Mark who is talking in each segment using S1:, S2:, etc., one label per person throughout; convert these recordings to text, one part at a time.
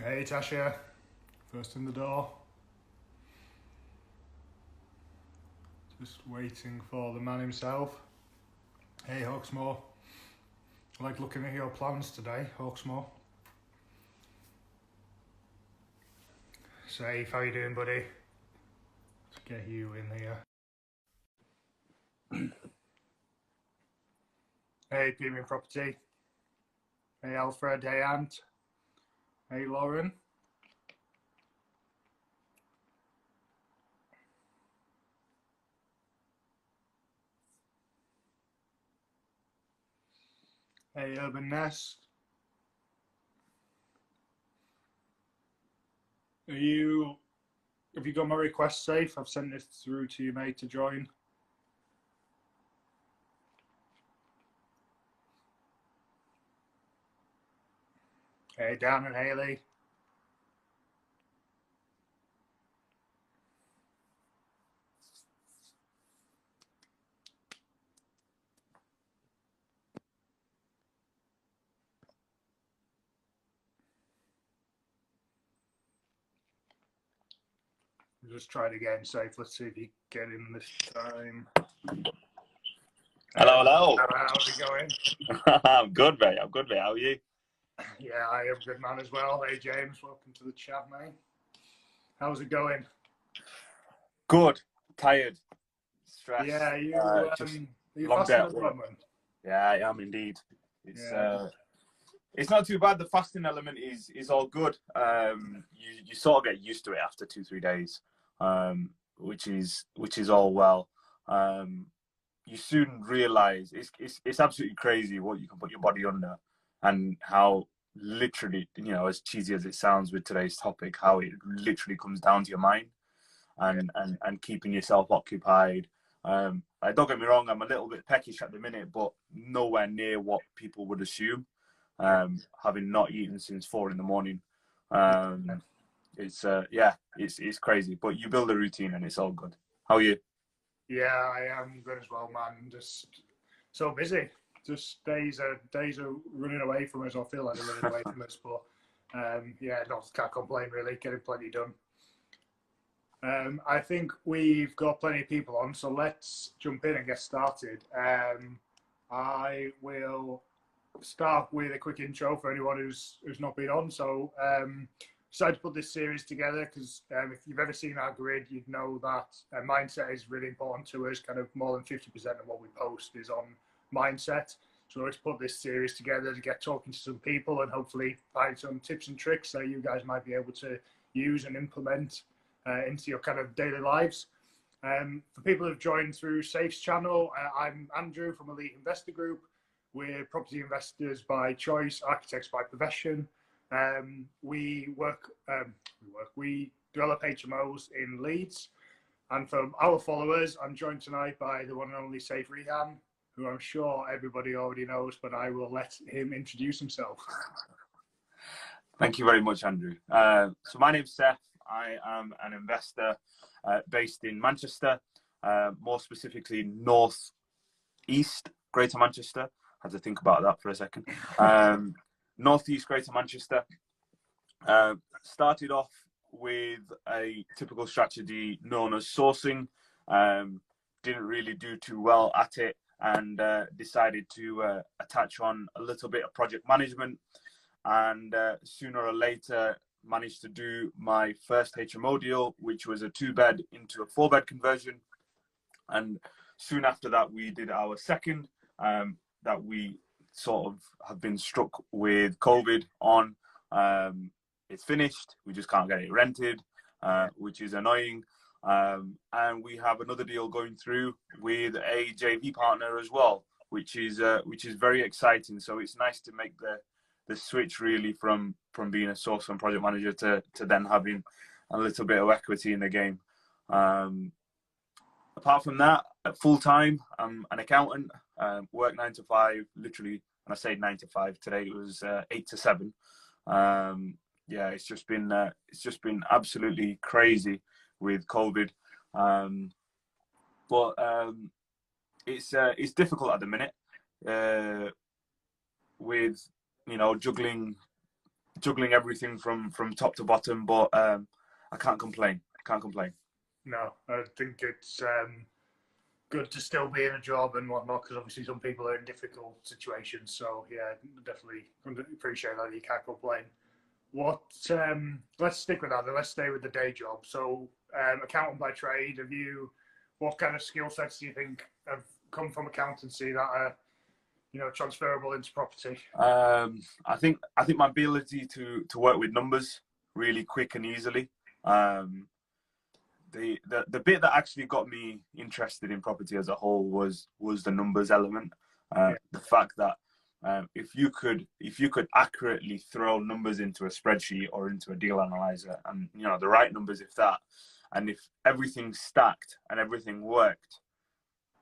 S1: Hey Tasha, first in the door. Just waiting for the man himself. Hey Hawksmoor, I like looking at your plans today, Hawksmoor. Safe, how you doing, buddy? Let's get you in here. Hey Premium Property. Hey Alfred, hey Ant. Hey Lauren. Hey Urban Nest. Have you got my request safe? I've sent it through to you, mate, to join. Hey Dan and Haley. Just try it again, Safe. Let's see if you get in this time.
S2: Hello.
S1: How's it going?
S2: I'm good, mate. How are you?
S1: Yeah, I am good, man, as well. Hey, James, welcome to the chat, mate. How's it going?
S2: Good. Tired. Stressed.
S1: Yeah, you
S2: long
S1: fasting
S2: day
S1: at the moment?
S2: Yeah, I am indeed. It's not too bad. The fasting element is all good. You sort of get used to it after 2-3 days, which is all well. You soon realize it's absolutely crazy what you can put your body under, and how literally, as cheesy as it sounds with today's topic, how it literally comes down to your mind and keeping yourself occupied. Don't get me wrong, I'm a little bit peckish at the minute, but nowhere near what people would assume. Having not eaten since 4 a.m. It's crazy, but you build a routine and it's all good. How are you?
S1: Yeah, I am good as well, man. Just so busy. Just days are running away from us. I feel like they're running away from us, but can't complain really. Getting plenty done. I think we've got plenty of people on, so let's jump in and get started. I will start with a quick intro for anyone who's not been on. So, decided to put this series together because if you've ever seen our grid, you'd know that mindset is really important to us. Kind of more than 50% of what we post is on mindset. So let's put this series together to get talking to some people and hopefully find some tips and tricks that you guys might be able to use and implement into your kind of daily lives. For people who've joined through Safe's channel, I'm Andrew from Elite Investor Group. We're property investors by choice, architects by profession. We develop HMOs in Leeds. And for our followers, I'm joined tonight by the one and only Saif Rehan, who I'm sure everybody already knows, but I will let him introduce himself.
S2: Thank you very much, Andrew. So my name's Saif. I am an investor based in Manchester, more specifically North East Greater Manchester. I had to think about that for a second. Northeast Greater Manchester. Started off with a typical strategy known as sourcing. Didn't really do too well at it, and decided to attach on a little bit of project management. And sooner or later, managed to do my first HMO deal, which was a 2-bed into a 4-bed conversion. And soon after that, we did our second, that we sort of have been struck with COVID on. It's finished. We just can't get it rented, which is annoying. And we have another deal going through with a JV partner as well, which is very exciting. So it's nice to make the switch really from being a source and project manager to then having a little bit of equity in the game. Apart from that, full time, I'm an accountant. Work 9 to 5, literally. When I say 9 to 5, today it was 8 to 7. It's just been absolutely crazy with COVID. But it's difficult at the minute with juggling juggling everything from top to bottom, but I can't complain. Can't complain.
S1: No, I think it's good to still be in a job and whatnot, because obviously some people are in difficult situations. So yeah, definitely appreciate that. You can't complain. What? Let's stick with that. Then. Let's stay with the day job. So, accountant by trade. Have you? What kind of skill sets do you think have come from accountancy that are, transferable into property?
S2: I think my ability to work with numbers really quick and easily. The bit that actually got me interested in property as a whole was the numbers element. The fact that if you could accurately throw numbers into a spreadsheet or into a deal analyzer, and the right numbers, if that, and if everything stacked and everything worked,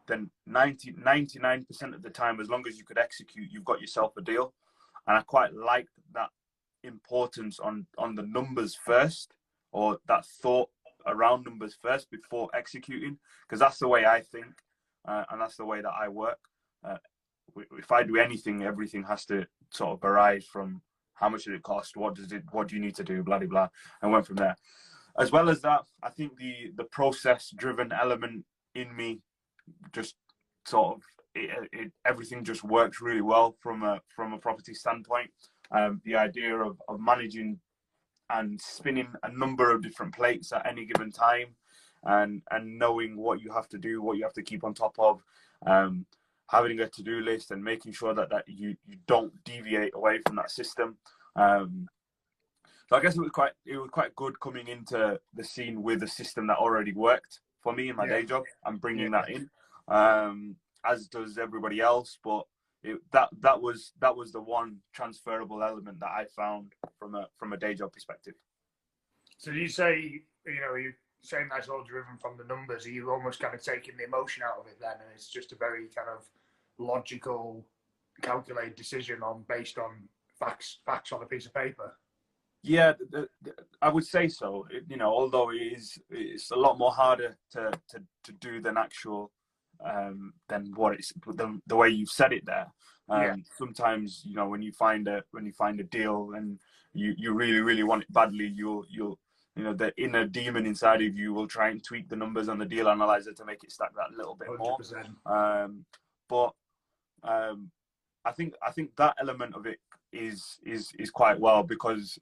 S2: then 99% of the time, as long as you could execute, you've got yourself a deal. And I quite liked that importance on the numbers first, or that thought around numbers first before executing, because that's the way I think, and that's the way that I work. If I do anything, everything has to sort of arise from how much did it cost, what do you need to do, blah, blah, blah, and went from there. As well as that, I think the process-driven element in me just sort of everything just works really well from a property standpoint. The idea of managing and spinning a number of different plates at any given time, and knowing what you have to do, what you have to keep on top of, having a to-do list and making sure that you don't deviate away from that system. So I guess it was quite good coming into the scene with a system that already worked for me in my day job and bringing that in, as does everybody else. But that was the one transferable element that I found from a day job perspective.
S1: So you say, you're saying that's all driven from the numbers. Are you almost kind of taking the emotion out of it then, and it's just a very kind of logical, calculated decision based on facts on a piece of paper?
S2: Yeah, I would say so. Although it's a lot more harder to do than actual than what it's the way you've said it there. Sometimes when you find a deal and you really really want it badly, you'll the inner demon inside of you will try and tweak the numbers on the deal analyzer to make it stack that little bit 100%. More. But I think that element of it is quite well, because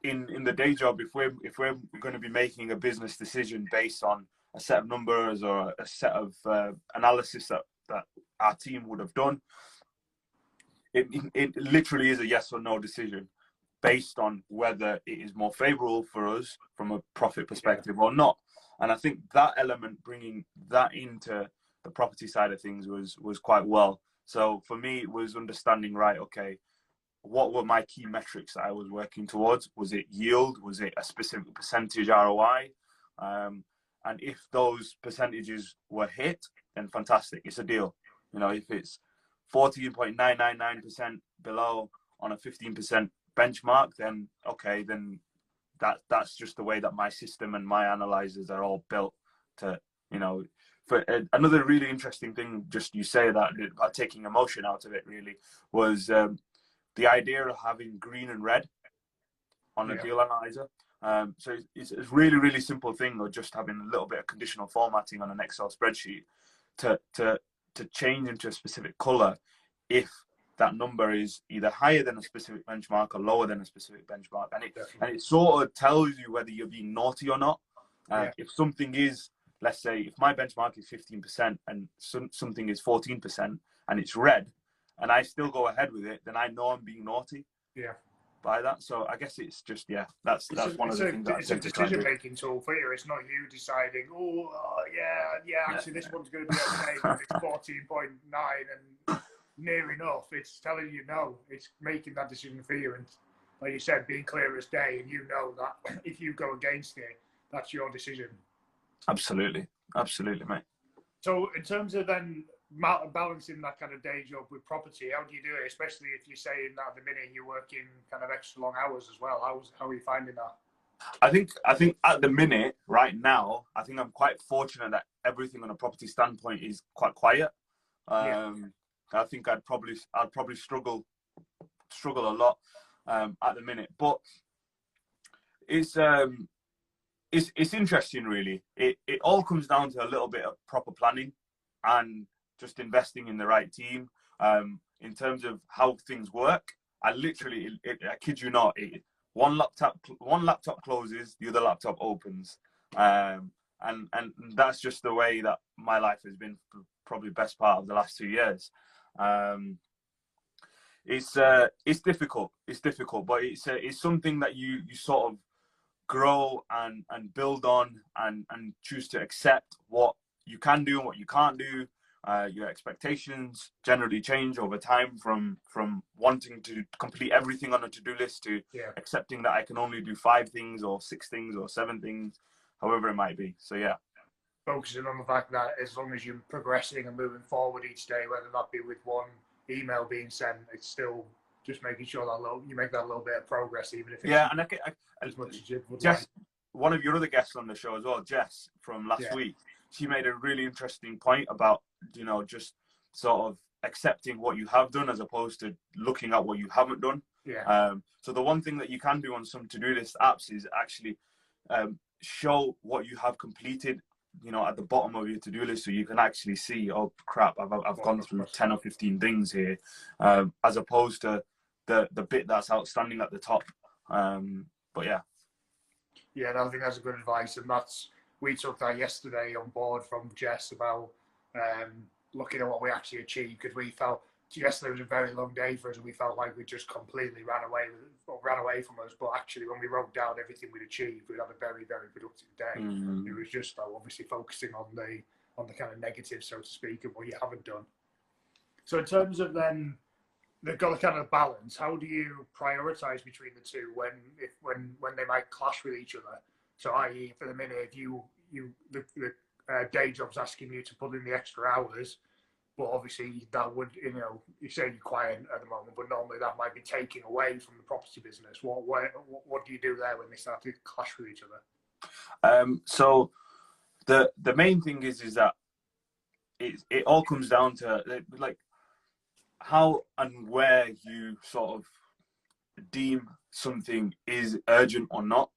S2: in the day job, if we're going to be making a business decision based on a set of numbers or a set of analysis that our team would have done, it literally is a yes or no decision based on whether it is more favorable for us from a profit perspective or not. And I think that element, bringing that into the property side of things, was quite well. So for me, it was understanding, right, okay, what were my key metrics that I was working towards? Was it yield? Was it a specific percentage ROI? And if those percentages were hit, then fantastic, it's a deal. If it's 14.999% below on a 15% benchmark, then okay, then that's just the way that my system and my analyzers are all built to, For another really interesting thing, just you say that, taking emotion out of it really, was the idea of having green and red on a deal analyzer. So it's a really, really simple thing, or just having a little bit of conditional formatting on an Excel spreadsheet to change into a specific color if that number is either higher than a specific benchmark or lower than a specific benchmark. And it sort of tells you whether you're being naughty or not. If something is, let's say, if my benchmark is 15% and something is 14% and it's red, and I still go ahead with it, then I know I'm being naughty. By that. So I guess it's just that's one of the things. It's a
S1: decision-making tool for you. It's not you deciding, actually this one's going to be okay if it's 14.9 and near enough. It's telling you no. It's making that decision for you, and like you said, being clear as day, and you know that if you go against it, that's your decision.
S2: Absolutely, mate.
S1: So in terms of then balancing that kind of day job with property, how do you do it? Especially if you're saying that at the minute you're working kind of extra long hours as well. How are you finding that?
S2: I think at the minute, right now, I think I'm quite fortunate that everything on a property standpoint is quite quiet. I think I'd probably struggle a lot at the minute. But it's interesting, really. It all comes down to a little bit of proper planning and just investing in the right team. In terms of how things work, I kid you not, one laptop closes, the other laptop opens, and that's just the way that my life has been for probably the best part of the last 2 years. It's difficult. It's difficult, but it's something that you sort of grow and build on and choose to accept what you can do and what you can't do. Your expectations generally change over time from wanting to complete everything on a to-do list to accepting that I can only do 5 things or 6 things or 7 things, however it might be. So yeah.
S1: Focusing on the fact that as long as you're progressing and moving forward each day, whether that be with one email being sent, it's still just making sure that you make that little bit of progress, even if it's
S2: and
S1: as much as you would
S2: Jess,
S1: like.
S2: One of your other guests on the show as well, Jess from last week, she made a really interesting point about, just sort of accepting what you have done as opposed to looking at what you haven't done. So the one thing that you can do on some to-do list apps is actually show what you have completed, at the bottom of your to-do list, so you can actually see, oh crap, I've gone through 10 or 15 things here, as opposed to the bit that's outstanding at the top. But yeah.
S1: Yeah, I think that's a good advice, and we took that yesterday on board from Jess about looking at what we actually achieved, because we felt yesterday was a very long day for us, and we felt like we just completely ran away from us. But actually, when we wrote down everything we'd achieved, we'd had a very, very productive day. It was just obviously focusing on the kind of negative, so to speak, of what you haven't done. So in terms of then, they've got a kind of balance. How do you prioritize between the two when they might clash with each other? So, i.e., for the minute, if the day job's asking you to put in the extra hours, but obviously that would, you say you're quiet at the moment, but normally that might be taking away from the property business. What do you do there when they start to clash with each other?
S2: So the main thing is that it all comes down to like how and where you sort of deem something is urgent or not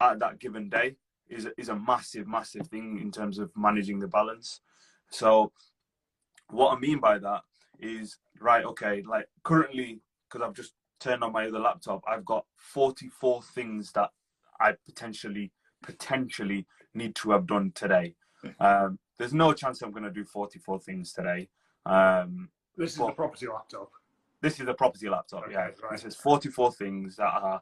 S2: at that given day is a massive thing in terms of managing the balance. So what I mean by that is, right, okay, like currently, because I've just turned on my other laptop, I've got 44 things that I potentially need to have done today. There's no chance I'm going to do 44 things today.
S1: This is the property laptop.
S2: This is the property laptop, okay, yeah. Right. This is 44 things that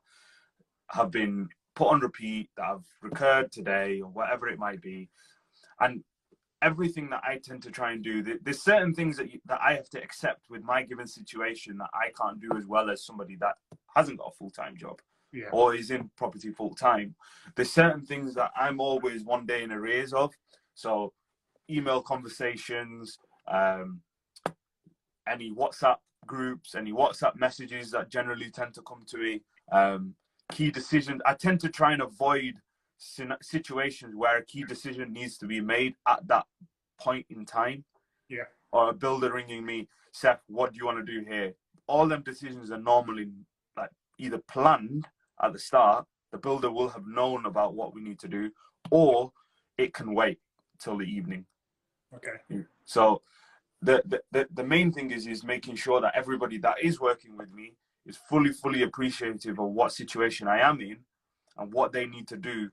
S2: have been put on repeat, that have recurred today, or whatever it might be. And everything that I tend to try and do, there's certain things that I have to accept with my given situation that I can't do as well as somebody that hasn't got a full-time job or is in property full-time. There's certain things that I'm always one day in arrears of. So email conversations, any WhatsApp groups, any WhatsApp messages that generally tend to come to me, key decisions. I tend to try and avoid situations where a key decision needs to be made at that point in time. Or a builder ringing me, Seth, what do you want to do here? All them decisions are normally like either planned at the start, the builder will have known about what we need to do, or it can wait till the evening. So the main thing is making sure that everybody that is working with me is fully appreciative of what situation I am in and what they need to do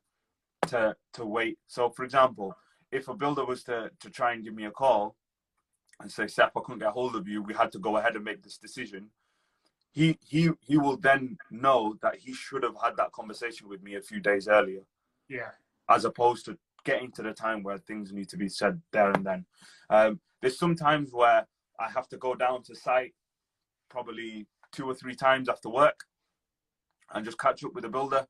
S2: to wait. So for example, if a builder was to try and give me a call and say, Seth, I couldn't get hold of you, we had to go ahead and make this decision, he will then know that he should have had that conversation with me a few days earlier. As opposed to getting to the time where things need to be said there and then. There's some times where I have to go down to site probably 2 or 3 times after work and just catch up with the builder,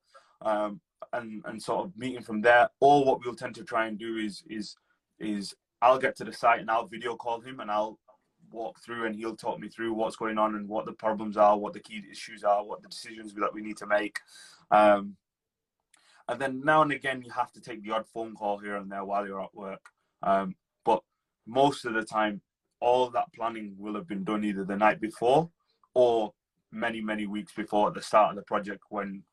S2: and sort of meeting from there. Or what we'll tend to try and do is I'll get to the site and I'll video call him and I'll walk through and he'll talk me through what's going on and what the problems are, what the key issues are, what the decisions that we need to make. And then now and again, you have to take the odd phone call here and there while you're at work. But most of the time, all that planning will have been done either the night before or many weeks before at the start of the project, when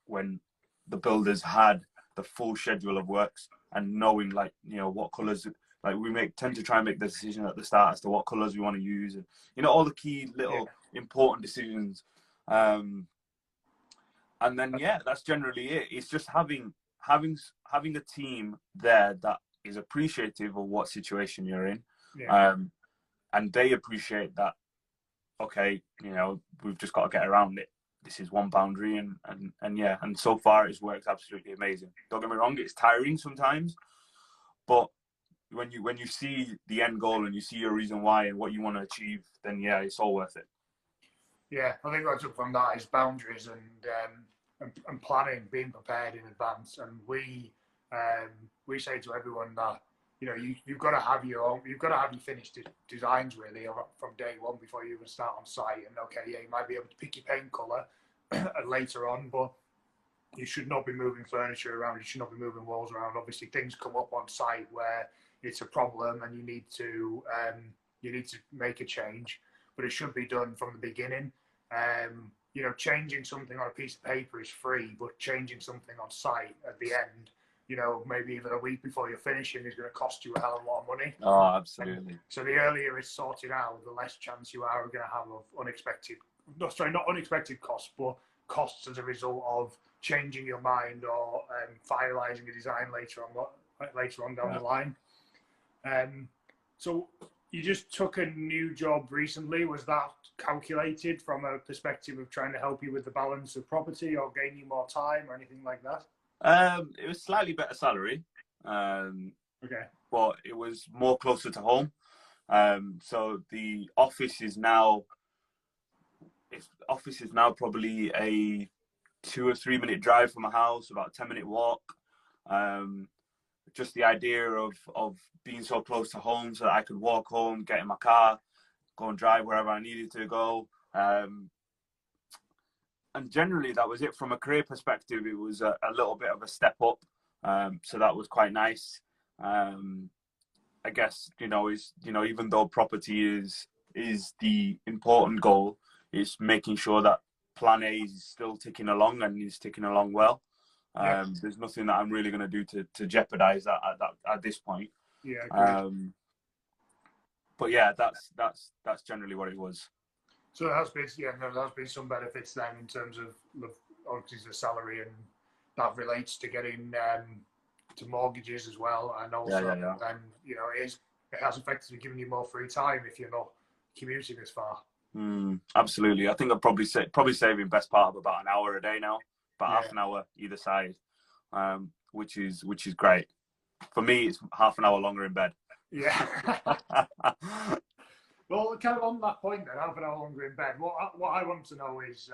S2: the builders had the full schedule of works, and knowing, like, you know, what colors, like, we tend to try and make the decision at the start as to what colors we want to use, and, you know, all the key little important decisions. And then, yeah, that's generally it. It's just having a team there that is appreciative of what situation you're in. And they appreciate that, okay, you know, we've just got to get around it. This is one boundary, and so far it's worked absolutely amazing. Don't get me wrong, it's tiring sometimes, but when you see the end goal and you see your reason why and what you want to achieve, then yeah, it's all worth it.
S1: Yeah, I think what's up from that is boundaries and planning, being prepared in advance. And we say to everyone that, you know, you've got to have your finished designs really from day one before you even start on site. And okay, yeah, you might be able to pick your paint color later on, but you should not be moving furniture around. You should not be moving walls around. Obviously, things come up on site where it's a problem and you need to make a change, but it should be done from the beginning. You know, changing something on a piece of paper is free, but changing something on site at the end, you know, maybe even a week before you're finishing, is going to cost you a hell of a lot of money.
S2: Oh, absolutely.
S1: And so the earlier it's sorted out, the less chance you are going to have of not unexpected costs, but costs as a result of changing your mind or finalising a design later on down the line. So you just took a new job recently. Was that calculated from a perspective of trying to help you with the balance of property or gain you more time or anything like that?
S2: It was slightly better salary,
S1: okay,
S2: but it was more closer to home. So the office is now probably a 2 or 3 minute drive from my house, about a 10-minute walk. Just the idea of being so close to home so that I could walk home, get in my car, go and drive wherever I needed to go. And generally that was it. From a career perspective, it was a little bit of a step up. So that was quite nice. I guess, even though property is the important goal, it's making sure that plan A is still ticking along and is ticking along well. There's nothing that I'm really going to do to jeopardize that at this point. But yeah, that's generally what it was.
S1: So there has been some benefits then in terms of obviously the salary, and that relates to getting to mortgages as well, and also then it has effectively given you more free time if you're not commuting as far.
S2: Absolutely, I think I'm probably saving best part of about an hour a day now, about half an hour either side, which is great. For me, it's half an hour longer in bed.
S1: Yeah. Well, kind of on that point then, half an hour longer in bed. What I want to know is,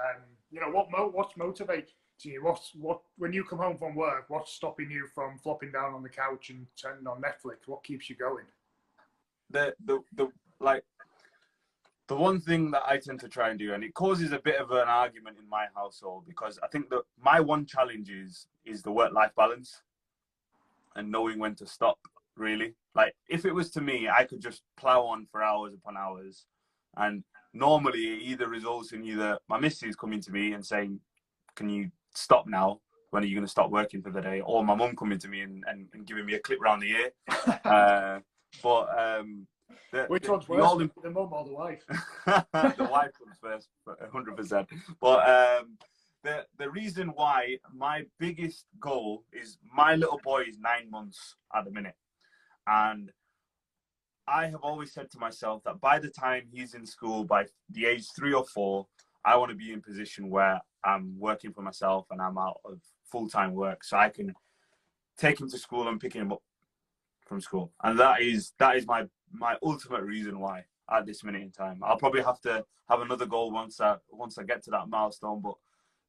S1: what's motivating you? What when you come home from work, what's stopping you from flopping down on the couch and turning on Netflix? What keeps you going?
S2: The one thing that I tend to try and do, and it causes a bit of an argument in my household, because I think that my one challenge is the work-life balance and knowing when to stop. Really, like, if it was to me, I could just plow on for hours upon hours, and normally it either results in my missus coming to me and saying, "Can you stop now? When are you going to stop working for the day?" Or my mum coming to me and giving me a clip round the ear.
S1: Which one's worse, the mum or the wife?
S2: The wife comes first, 100%. But the reason why my biggest goal is, my little boy is 9 months at the minute. And I have always said to myself that by the time he's in school, by the age 3 or 4, I want to be in a position where I'm working for myself and I'm out of full-time work, so I can take him to school and pick him up from school. And that is my ultimate reason why at this minute in time. I'll probably have to have another goal once I get to that milestone, but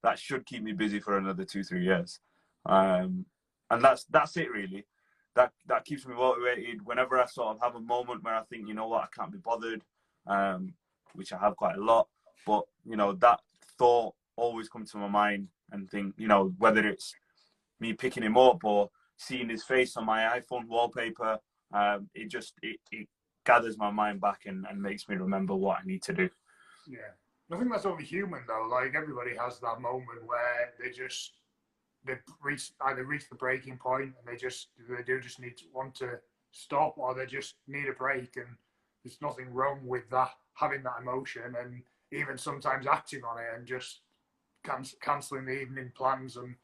S2: that should keep me busy for another 2-3 years. And that's it really. That keeps me motivated whenever I sort of have a moment where I think, you know what, I can't be bothered, which I have quite a lot. But, that thought always comes to my mind, and think, whether it's me picking him up or seeing his face on my iPhone wallpaper, it gathers my mind back and makes me remember what I need to do.
S1: Yeah. I think that's only human though. Like everybody has that moment where they either reach the breaking point and they do just need to want to stop, or they just need a break. And there's nothing wrong with that, having that emotion, and even sometimes acting on it and just cancelling the evening plans and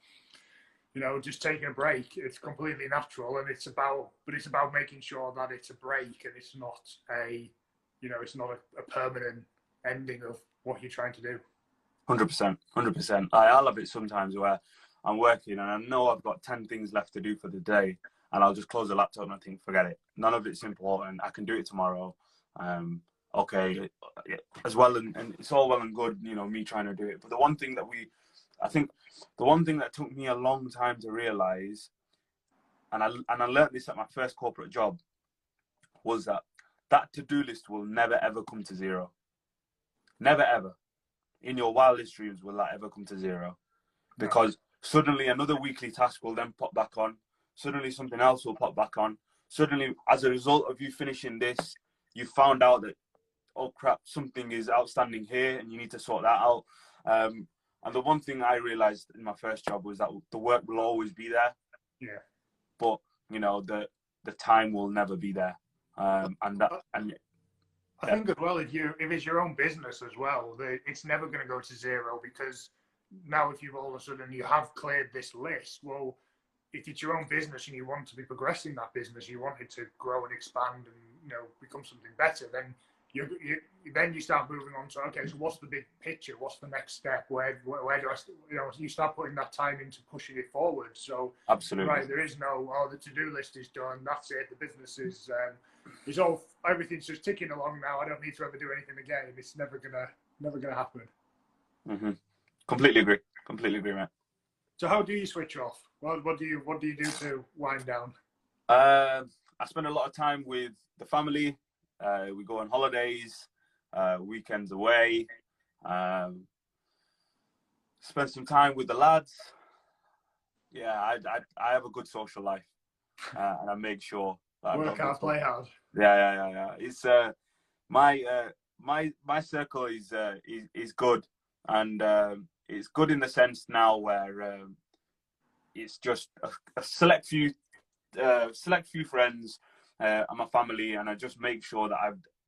S1: just taking a break. It's completely natural, and it's about making sure that it's a break and it's not it's not a permanent ending of what you're trying to do.
S2: 100%, 100%. I'll have it sometimes where I'm working and I know I've got 10 things left to do for the day, and I'll just close the laptop and I think, forget it. None of it's important. I can do it tomorrow. Okay, as well, and it's all well and good, me trying to do it. But the one thing that took me a long time to realize, and I learned this at my first corporate job, was that to-do list will never ever come to zero. Never ever. In your wildest dreams will that ever come to zero, because suddenly another weekly task will then pop back on. Suddenly something else will pop back on. Suddenly, as a result of you finishing this, you found out that, oh crap, something is outstanding here and you need to sort that out. And the one thing I realized in my first job was that the work will always be there.
S1: Yeah.
S2: But, the time will never be there.
S1: I think as well, if it's your own business as well, it's never going to go to zero, because now if you've all of a sudden you have cleared this list, well, if it's your own business and you want to be progressing that business, you want it to grow and expand and become something better, then you start moving on to, okay, so what's the big picture? What's the next step? Where do I, you start putting that time into pushing it forward. So
S2: absolutely,
S1: right, there is no, the to-do list is done, that's it. The business is everything's just ticking along now. I don't need to ever do anything again. It's never gonna happen.
S2: Mm-hmm. Completely agree, man.
S1: So how do you switch off? What do you do to wind down?
S2: I spend a lot of time with the family. We go on holidays, weekends away. Spend some time with the lads. Yeah, I have a good social life, and I make sure that
S1: work hard, play hard.
S2: Yeah. It's my circle is good, and it's good in the sense now where it's just a select few friends and my family, and I just make sure that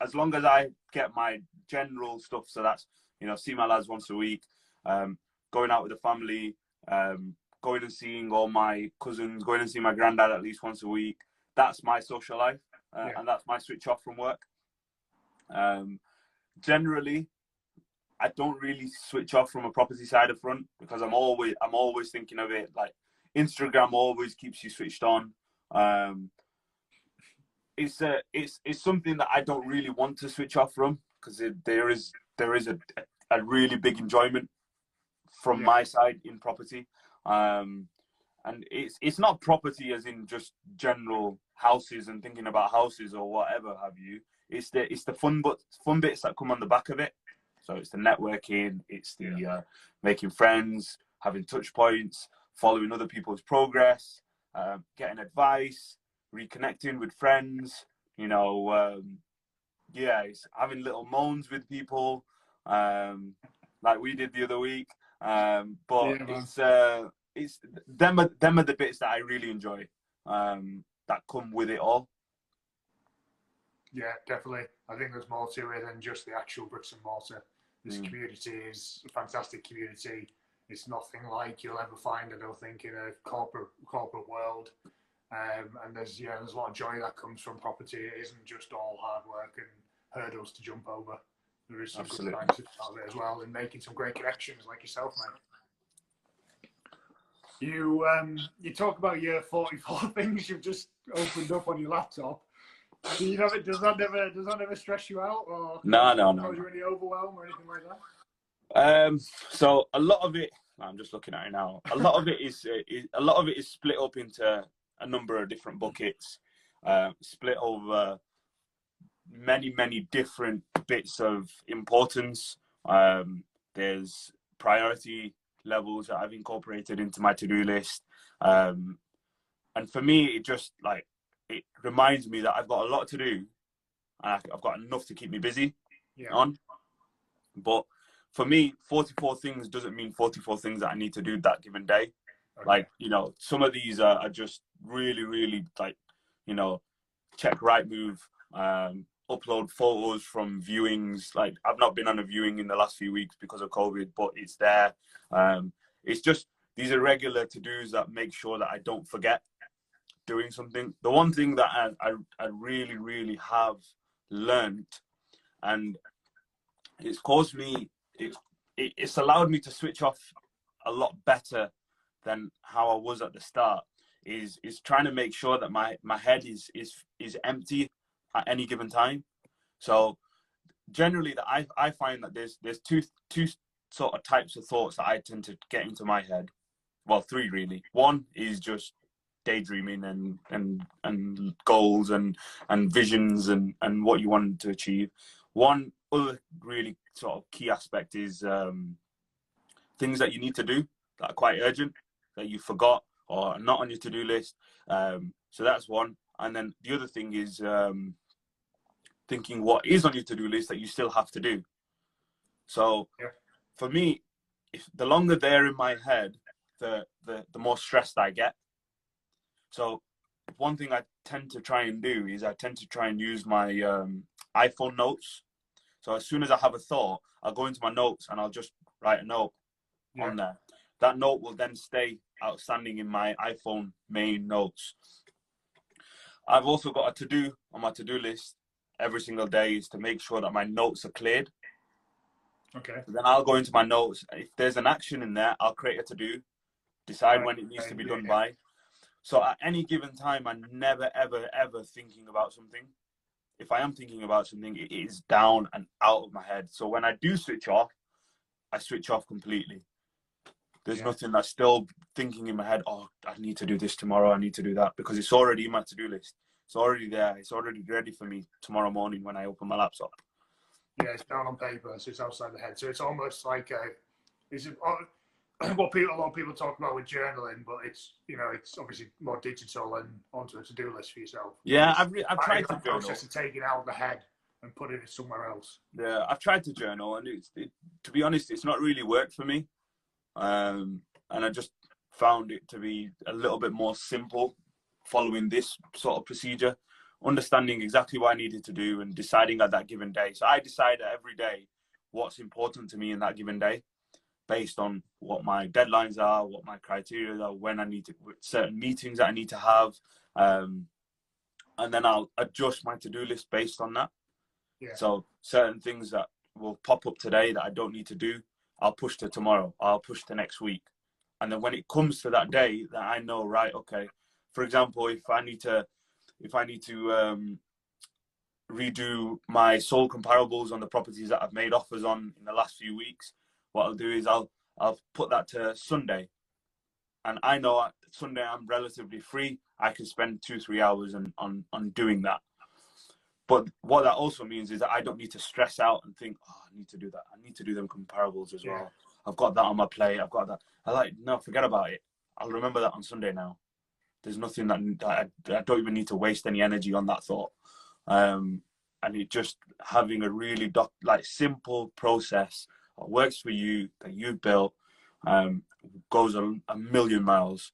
S2: as long as I get my general stuff, so that's see my lads once a week, going out with the family, going and seeing all my cousins, going and see my granddad at least once a week. That's my social life, and that's my switch off from work. Generally, I don't really switch off from a property side of front, because I'm always thinking of it. Like Instagram always keeps you switched on. It's something that I don't really want to switch off from, because there is a really big enjoyment from my side in property. And it's not property as in just general houses and thinking about houses or whatever have you. It's the fun bits that come on the back of it. So it's the networking, it's the making friends, having touch points, following other people's progress, getting advice, reconnecting with friends. It's having little moans with people, like we did the other week. It's them are the bits that I really enjoy, that come with it all.
S1: Yeah, definitely. I think there's more to it than just the actual bricks and mortar. This community is a fantastic community. It's nothing like you'll ever find, I don't think, in a corporate world. And there's a lot of joy that comes from property. It isn't just all hard work and hurdles to jump over. There is some good times out of it as well, and making some great connections like yourself, mate. You talk about your 44 things you've just opened up on your laptop. Does that never stress you out, or
S2: no.
S1: cause you any overwhelm or anything like that?
S2: So a lot of it, I'm just looking at it now. A lot of it is split up into a number of different buckets, split over many different bits of importance. There's priority levels that I've incorporated into my to-do list, and for me, it reminds me that I've got a lot to do, and I've got enough to keep me busy on. But for me, 44 things doesn't mean 44 things that I need to do that given day.
S1: Okay.
S2: Like, you know, some of these are just really, really like, you know, check Rightmove, upload photos from viewings. Like, I've not been on a viewing in the last few weeks because of COVID, but it's there. It's just, these are regular to-dos that make sure that I don't forget doing something. The one thing that I really, really have learned, and it's caused me, it's allowed me to switch off a lot better than how I was at the start, is trying to make sure that my head is empty at any given time. So generally, that I find that there's two sort of types of thoughts that I tend to get into my head. Well, three really. One is just daydreaming and goals and visions and what you want to achieve. One other really sort of key aspect is things that you need to do that are quite urgent, that you forgot or are not on your to-do list. So that's one. And then the other thing is thinking what is on your to-do list that you still have to do. So for me, if the longer they're in my head, the more stressed I get. So one thing I tend to try and do is I tend to try and use my iPhone notes. So as soon as I have a thought, I'll go into my notes and I'll just write a note on there. That note will then stay outstanding in my iPhone main notes. I've also got a to-do on my to-do list every single day is to make sure that my notes are cleared.
S1: Okay.
S2: So then I'll go into my notes. If there's an action in there, I'll create a to-do, decide when it needs to be done by. So at any given time, I'm never, ever, ever thinking about something. If I am thinking about something, it is down and out of my head. So when I do switch off, I switch off completely. There's nothing that's still thinking in my head, oh, I need to do this tomorrow, I need to do that, because it's already in my to-do list. It's already there. It's already ready for me tomorrow morning when I open my laptop.
S1: Yeah, it's down on paper, so it's outside the head. So it's almost like it's what a lot of people talk about with journaling, but it's, you know, it's obviously more digital and onto a to-do list for yourself.
S2: Yeah, I've tried to journal.
S1: Process of taking it out of the head and putting it somewhere else.
S2: Yeah, I've tried to journal, and to be honest, it's not really worked for me. And I just found it to be a little bit more simple following this sort of procedure, understanding exactly what I needed to do and deciding at that given day. So I decide every day what's important to me in that given day based on what my deadlines are, what my criteria are, when I need to, certain meetings that I need to have. And then I'll adjust my to-do list based on that.
S1: Yeah.
S2: So certain things that will pop up today that I don't need to do, I'll push to tomorrow, I'll push to next week. And then when it comes to that day that I know, right, okay, for example, if I need to redo my sold comparables on the properties that I've made offers on in the last few weeks, what I'll do is I'll put that to Sunday. And I know Sunday I'm relatively free. I can spend 2-3 hours on doing that. But what that also means is that I don't need to stress out and think, oh, I need to do that. I need to do them comparables as well. I've got that on my plate. I've got that. No, forget about it. I'll remember that on Sunday now. There's nothing that I don't even need to waste any energy on that thought. And it just having a really simple process that works for you, that you've built, goes a million miles.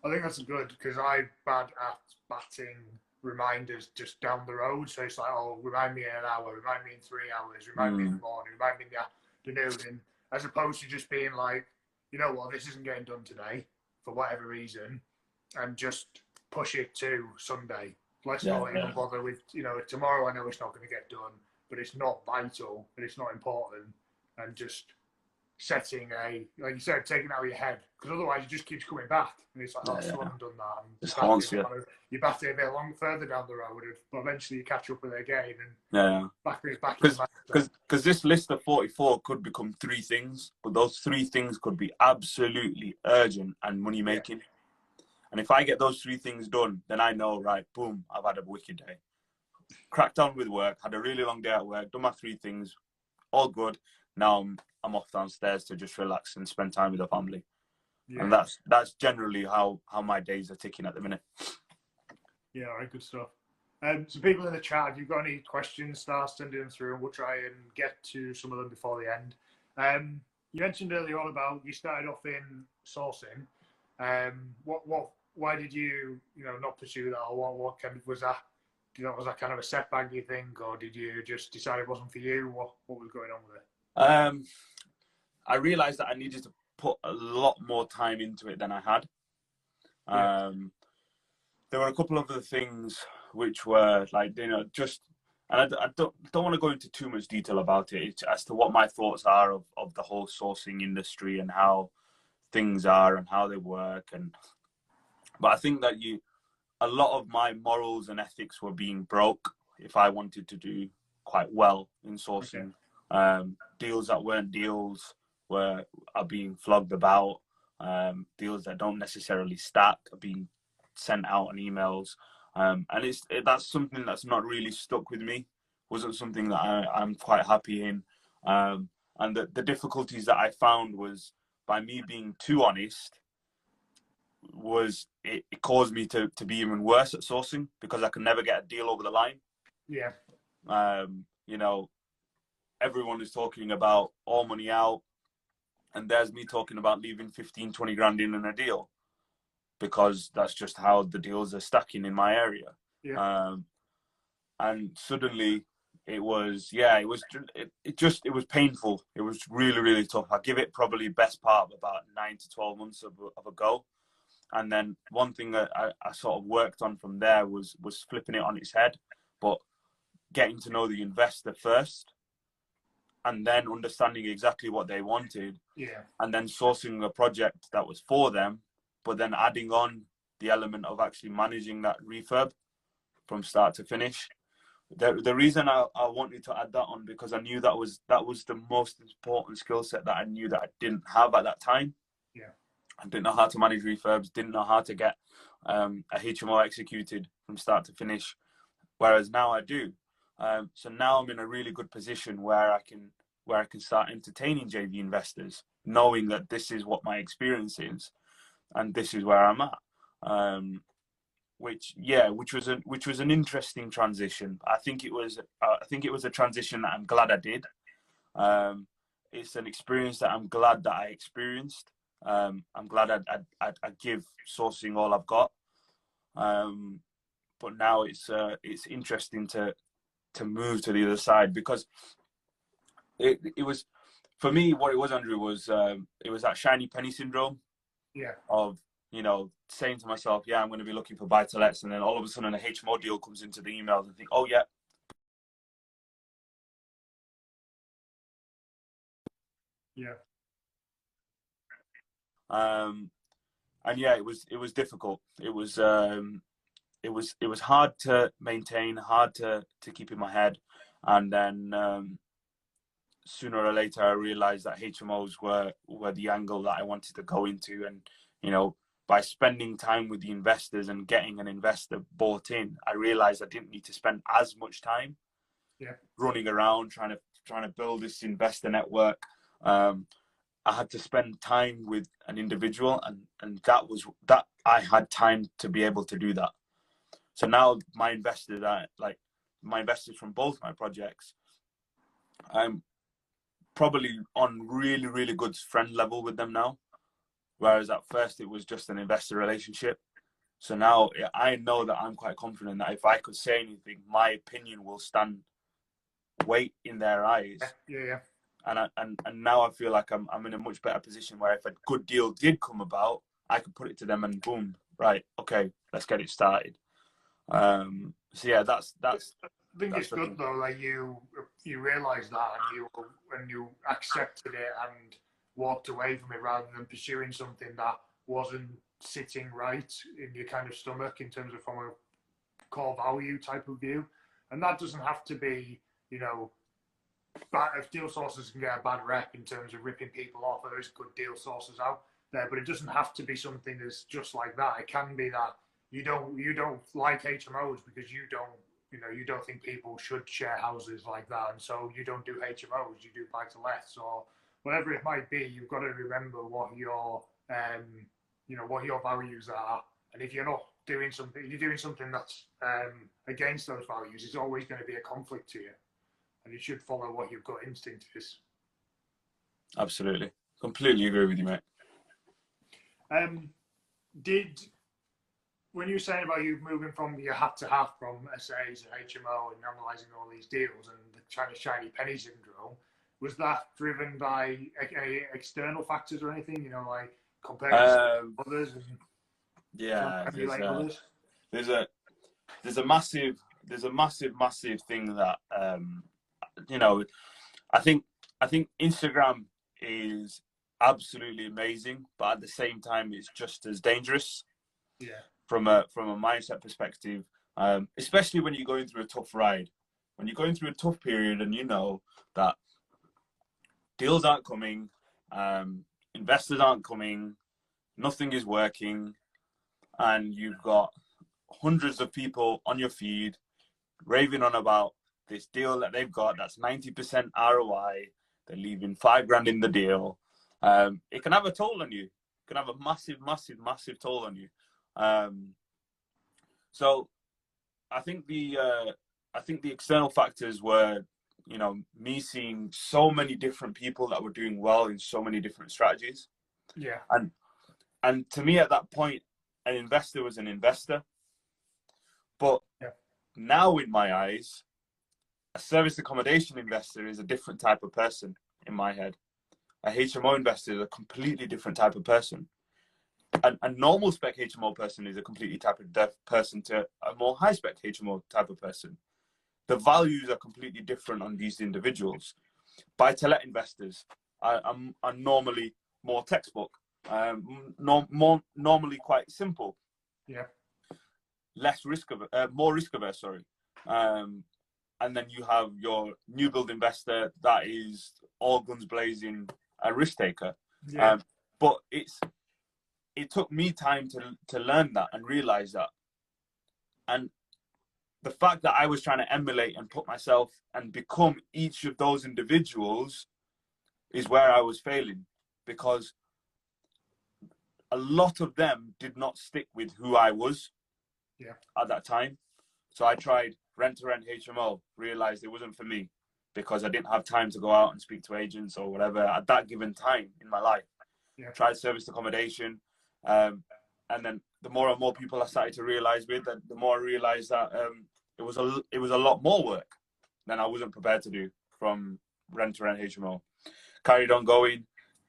S1: I think that's good, because I'm bad at batting reminders just down the road. So it's like, oh, remind me in an hour, remind me in 3 hours, remind me in the morning, remind me in the afternoon. And as opposed to just being like, you know what, this isn't getting done today for whatever reason, and just push it to Sunday. Let's not even bother with, you know, tomorrow I know it's not going to get done, but it's not vital and it's not important. And just setting like you said, taking it out of your head, because otherwise it just keeps coming back, and it's like, oh, I still haven't done that. And
S2: it haunts you.
S1: You bat it a bit further down the road, but eventually you catch up with it again, and back.
S2: Because this list of 44 could become 3 things, but those 3 things could be absolutely urgent and money making. And if I get those 3 things done, then I know, right, boom, I've had a wicked day. Cracked on with work, had a really long day at work, done my 3 things, all good. Now I'm off downstairs to just relax and spend time with the family. Yeah. And that's generally how my days are ticking at the minute.
S1: Yeah, all right, good stuff. So people in the chat, if you've got any questions, start sending them through, and we'll try and get to some of them before the end. You mentioned earlier on about you started off in sourcing. Why did you, not pursue that, or what kind of was that? Was that kind of a setback, do you think, or did you just decide it wasn't for you? What was going on with it?
S2: I realized that I needed to put a lot more time into it than I had.
S1: Yeah.
S2: There were a couple of other things which were like, just, and I don't want to go into too much detail about it. It's as to what my thoughts are of the whole sourcing industry and how things are and how they work. But I think that a lot of my morals and ethics were being broke if I wanted to do quite well in sourcing.
S1: Okay.
S2: Deals that weren't deals are being flogged about. Deals that don't necessarily stack are being sent out on emails. And that's something that's not really stuck with me. Wasn't something that I'm quite happy in. And the difficulties that I found was by me being too honest, it caused me to be even worse at sourcing because I could never get a deal over the line.
S1: Yeah.
S2: Everyone is talking about all money out, and there's me talking about leaving 15, 20 grand in a deal because that's just how the deals are stacking in my area.
S1: Yeah.
S2: And suddenly it was painful. It was really, really tough. I give it probably best part of about 9 to 12 months of a go. And then one thing that I sort of worked on from there was flipping it on its head, but getting to know the investor first and then understanding exactly what they wanted.
S1: Yeah.
S2: And then sourcing a project that was for them, but then adding on the element of actually managing that refurb from start to finish. The reason I wanted to add that on because I knew that was the most important skill set that I knew that I didn't have at that time.
S1: Yeah.
S2: I didn't know how to manage refurbs, didn't know how to get a HMO executed from start to finish, whereas now I do. So now I'm in a really good position where I can start entertaining JV investors, knowing that this is what my experience is, and this is where I'm at. Which was an interesting transition. I think it was a transition that I'm glad I did. It's an experience that I'm glad that I experienced. I'm glad I give sourcing all I've got. But now it's interesting to move to the other side because it was, for me, what it was, Andrew, was it was that shiny penny syndrome.
S1: Yeah.
S2: Of saying to myself, yeah, I'm going to be looking for buy-to-lets, and then all of a sudden a HMO deal comes into the emails and think, oh yeah.
S1: Yeah.
S2: And yeah, it was difficult. It was hard to maintain, hard to keep in my head, and then sooner or later I realized that HMOs were the angle that I wanted to go into, and by spending time with the investors and getting an investor bought in, I realized I didn't need to spend as much time running around trying to build this investor network. I had to spend time with an individual, and that I had time to be able to do that. So now my investors from both my projects, I'm probably on really, really good friend level with them now. Whereas at first it was just an investor relationship. So now I know that I'm quite confident that if I could say anything, my opinion will stand weight in their eyes.
S1: Yeah.
S2: And now I feel like I'm in a much better position where if a good deal did come about, I could put it to them and boom, right, okay, let's get it started. So yeah, that's.
S1: I think it's good though that you realised that and you accepted it and walked away from it rather than pursuing something that wasn't sitting right in your kind of stomach in terms of from a core value type of view. And that doesn't have to be, if deal sources can get a bad rep in terms of ripping people off, there is good deal sources out there, but it doesn't have to be something that's just like that. It can be that you don't like HMOs because you don't think people should share houses like that, and so you don't do HMOs, you do buy-to-lets or whatever it might be. You've got to remember what your what your values are, and if you're doing something that's against those values, it's always going to be a conflict to you, and you should follow what your gut instinct is.
S2: Absolutely. Completely agree with you, mate.
S1: Did when you were saying about you moving from your hat to half from SAs and HMO and analysing all these deals and the kind of shiny penny syndrome, was that driven by any external factors or anything? You know, like comparing yourself to others and trying
S2: Yeah,
S1: to emulate others?
S2: there's a there's a massive thing that you know, I think Instagram is absolutely amazing, but at the same time it's just as dangerous.
S1: Yeah.
S2: From a mindset perspective, especially when you're going through a tough ride, when you're going through a tough period, and you know that deals aren't coming, investors aren't coming, nothing is working, and you've got hundreds of people on your feed raving on about this deal that they've got that's 90% ROI. They're leaving $5,000 in the deal. It can have a toll on you. It can have a massive toll on you. So I think the external factors were, you know, me seeing so many different people that were doing well in so many different strategies.
S1: Yeah.
S2: And to me at that point, an investor was an investor. But now in my eyes, a service accommodation investor is a different type of person in my head. A HMO investor is a completely different type of person. A normal spec HMO person is a completely type of person to a more high spec HMO type of person. The values are completely different on these individuals. Buy-to-let investors are normally more textbook, normally quite simple.
S1: Yeah.
S2: More risk averse, sorry. And then you have your new build investor that is all guns blazing, a risk taker.
S1: Yeah.
S2: But it took me time to learn that and realize that. And the fact that I was trying to emulate and put myself and become each of those individuals is where I was failing, because a lot of them did not stick with who I was at that time. So I tried rent-to-rent HMO, realized it wasn't for me because I didn't have time to go out and speak to agents or whatever at that given time in my life. Tried serviced accommodation. And then the more and more people I started to realize with, the more I realized that it was a lot more work than I wasn't prepared to do from rent-to-rent HMO. Carried on going,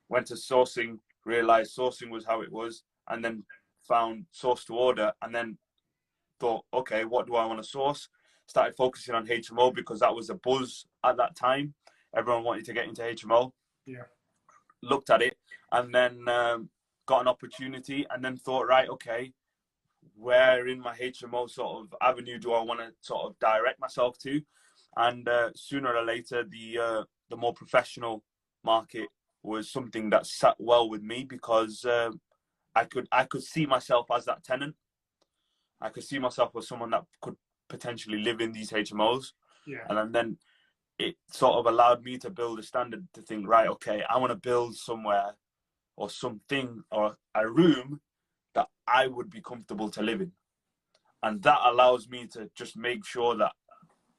S2: went to sourcing, realized sourcing was how it was, and then found source to order, and then thought, okay, what do I want to source? Started focusing on HMO because that was a buzz at that time. Everyone wanted to get into HMO.
S1: Yeah.
S2: Looked at it, and then got an opportunity, and then thought, right, okay, where in my HMO sort of avenue do I want to sort of direct myself to? And sooner or later, the more professional market was something that sat well with me, because I could see myself as that tenant. I could see myself as someone that could potentially live in these HMOs.
S1: Yeah.
S2: And then it sort of allowed me to build a standard to think, right, okay, I want to build somewhere or something or a room that I would be comfortable to live in. And that allows me to just make sure that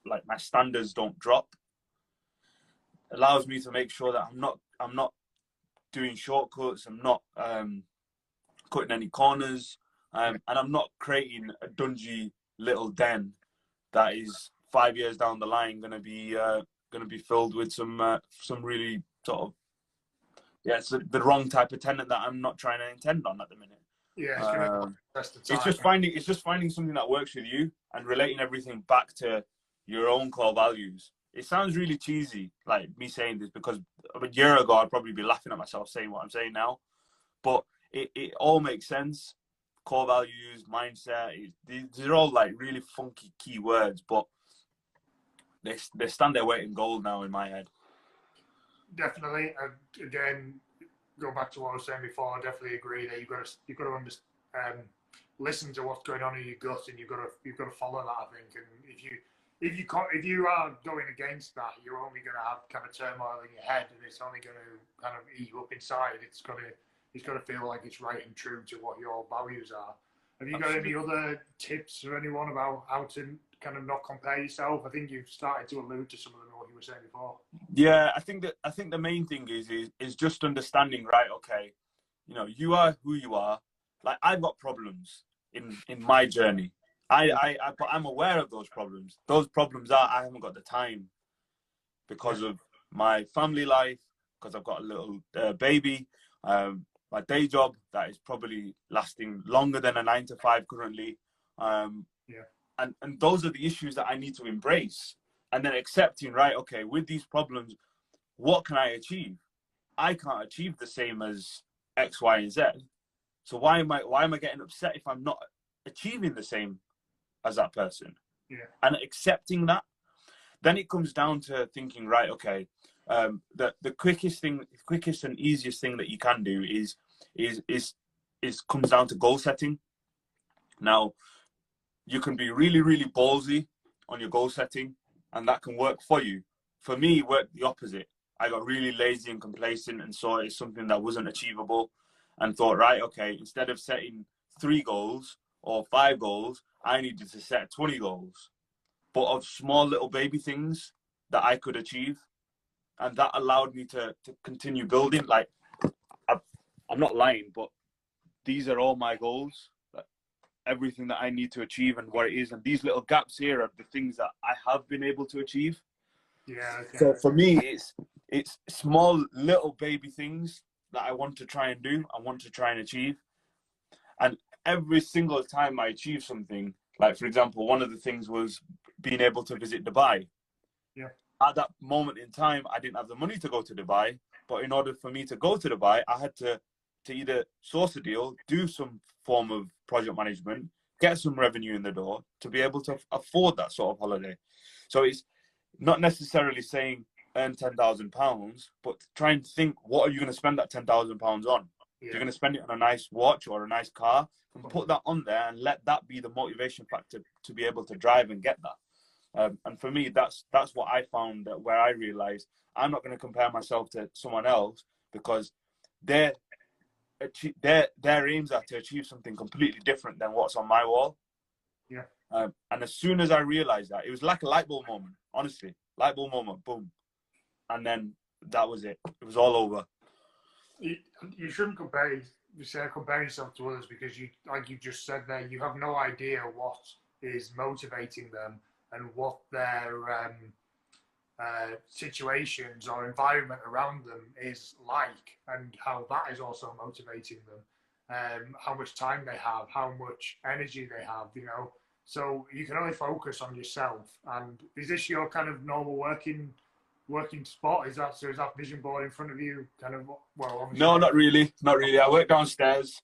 S2: like my standards don't drop. Allows me to make sure that I'm not doing shortcuts. I'm not cutting any corners. And I'm not creating a dungy little den that is 5 years down the line going to be filled with some really sort of it's the wrong type of tenant that I'm not trying to intend on at the minute.
S1: Yeah,
S2: it's just finding something that works with you and relating everything back to your own core values. It sounds really cheesy, like me saying this, because a year ago I'd probably be laughing at myself saying what I'm saying now, but it all makes sense. Core values, mindset, these are all like really funky key words, but they stand their weight in gold now in my head.
S1: Definitely. Again, go back to what I was saying before. I definitely agree that you've got to understand, listen to what's going on in your gut, and you've got to follow that. I think, and if you are going against that, you're only going to have kind of turmoil in your head, and it's only going to kind of eat you up inside. It's got to feel like it's right and true to what your values are. Have you got any other tips for anyone about how to kind of not compare yourself? I think you've started to allude to some of them what you were saying before.
S2: Yeah, I think the main thing is just understanding, right? Okay, you know, you are who you are. Like, I've got problems in my journey. But I'm aware of those problems. Those problems are I haven't got the time because of my family life, because I've got a little baby, my day job that is probably lasting longer than a 9 to 5 currently. And those are the issues that I need to embrace. And then accepting, right, okay, with these problems, what can I achieve? I can't achieve the same as X, Y, and Z. So why am I getting upset if I'm not achieving the same as that person? And accepting that, then it comes down to thinking, right, okay, the quickest and easiest thing that you can do is comes down to goal setting. Now, you can be really, really ballsy on your goal setting, and that can work for you. For me, it worked the opposite. I got really lazy and complacent and saw it as something that wasn't achievable and thought, right, okay, instead of setting 3 goals or 5 goals, I needed to set 20 goals, but of small little baby things that I could achieve. And that allowed me to continue building. Like, I'm not lying, but these are all my goals. Everything that I need to achieve and what it is. And these little gaps here are the things that I have been able to achieve.
S1: Yeah. Okay.
S2: So for me, it's small little baby things that I want to try and do. I want to try and achieve. And every single time I achieve something, like, for example, one of the things was being able to visit Dubai.
S1: Yeah.
S2: At that moment in time, I didn't have the money to go to Dubai. But in order for me to go to Dubai, I had to either source a deal, do some form of project management, get some revenue in the door to be able to afford that sort of holiday. So it's not necessarily saying earn £10,000, but try and think, what are you going to spend that £10,000 on? You're going to spend it on a nice watch or a nice car, and put that on there and let that be the motivation factor to be able to drive and get that. And for me, that's what I found, that where I realized I'm not going to compare myself to someone else, because their aims are to achieve something completely different than what's on my wall. And as soon as I realized that, it was like a light bulb moment, honestly. Light bulb moment, boom. And then that was it. It was all over.
S1: You shouldn't compare yourself to others, because you, like you just said there, you have no idea what is motivating them and what their situations or environment around them is like, and how that is also motivating them. How much time they have, how much energy they have, you know. So you can only focus on yourself. And is this your kind of normal working spot? Is that vision board in front of you? Kind of, well, obviously.
S2: No, not really. I work downstairs.